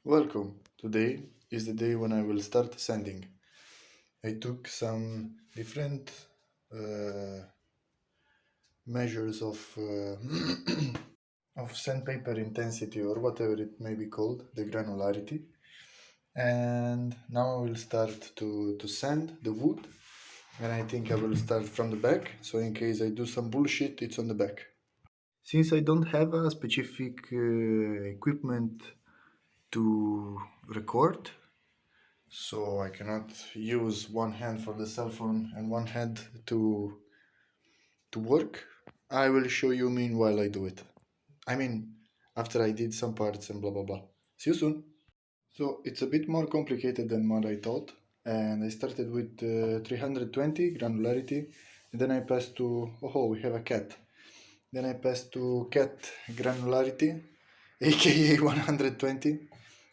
Welcome. Today is the day when I will start sanding. I took some different uh, measures of sandpaper intensity or whatever it may be called, the granularity. And now I will start to sand the wood. And I think I will start from the back, so in case I do some bullshit, it's on the back. Since I don't have a specific equipment to record, so I cannot use one hand for the cell phone and one hand to work. I will show you meanwhile I do it. I mean, after I did some parts and blah blah blah. See you soon. So it's a bit more complicated than what I thought, and I started with 320 granularity, and then I passed to we have a cat. Then I passed to cat granularity, aka 120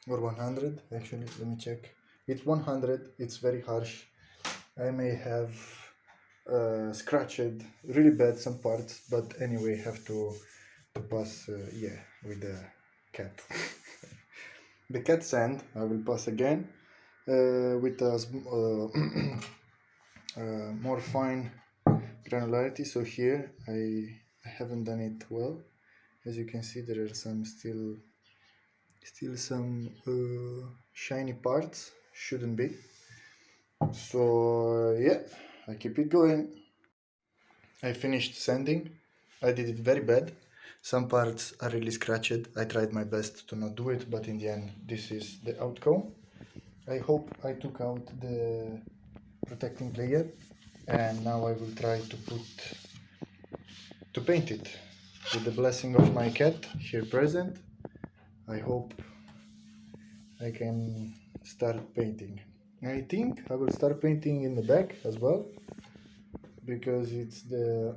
or 100 actually. Let me check. It's 100. It's very harsh. I may have scratched really bad some parts, but anyway, have to pass with the cat. The cat sand I will pass again with a more fine granularity. So here I haven't done it well. As you can see, there are some still some shiny parts. Shouldn't be. So yeah, I keep it going. I finished sanding. I did it very bad. Some parts are really scratched. I tried my best to not do it, but in the end, this is the outcome. I hope I took out the protecting layer, and now I will try to paint it with the blessing of my cat here present. I hope I can start painting. I think I will start painting in the back as well, because it's the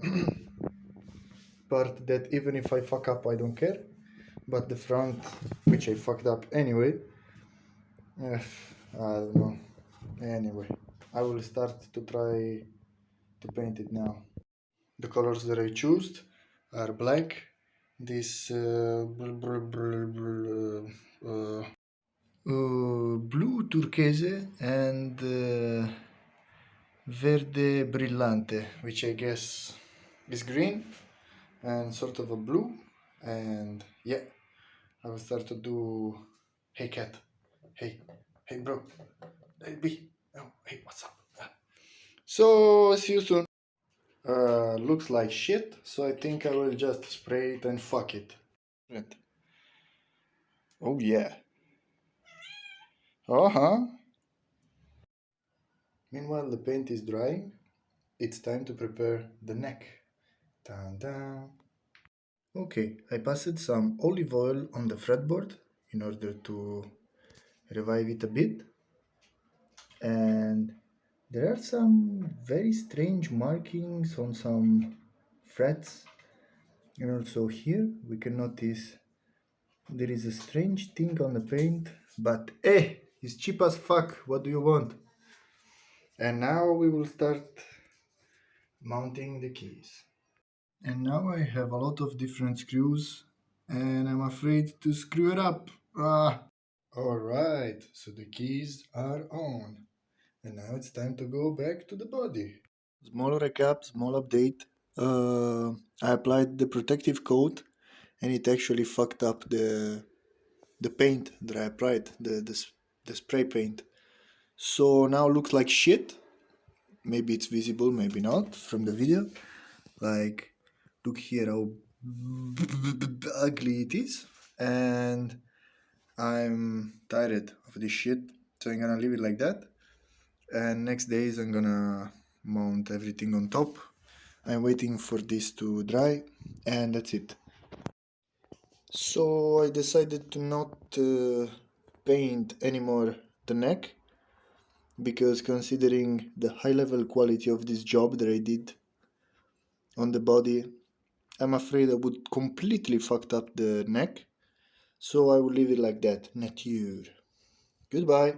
part that even if I fuck up I don't care, but the front, which I fucked up anyway, I don't know. Anyway, I will start to try to paint it now. The colors that I chose are black, this blue turquoise, and verde brillante, which I guess is green and sort of a blue. And yeah, I will start to do. Hey cat, hey bro, hey B, oh, hey, what's up? So see you soon. Looks like shit, so I think I will just spray it and fuck it. Oh yeah. Uh-huh. Meanwhile the paint is drying. It's time to prepare the neck. Dun, dun. Okay, I passed some olive oil on the fretboard in order to revive it a bit. And there are some very strange markings on some frets. And also here we can notice there is a strange thing on the paint, but it's cheap as fuck. What do you want? And now we will start mounting the keys. And now I have a lot of different screws, and I'm afraid to screw it up. Alright, so the keys are on. And now it's time to go back to the body. Small recap, small update. I applied the protective coat, and it actually fucked up the paint that I applied, the spray paint. So now looks like shit. Maybe it's visible, maybe not from the video. Like, look here how ugly it is. And I'm tired of this shit, so I'm gonna leave it like that. And next days I'm gonna mount everything on top. I'm waiting for this to dry, and that's it. So I decided to not paint anymore the neck, because considering the high level quality of this job that I did on the body, I'm afraid I would completely fucked up the neck. So I will leave it like that. Nature. Goodbye.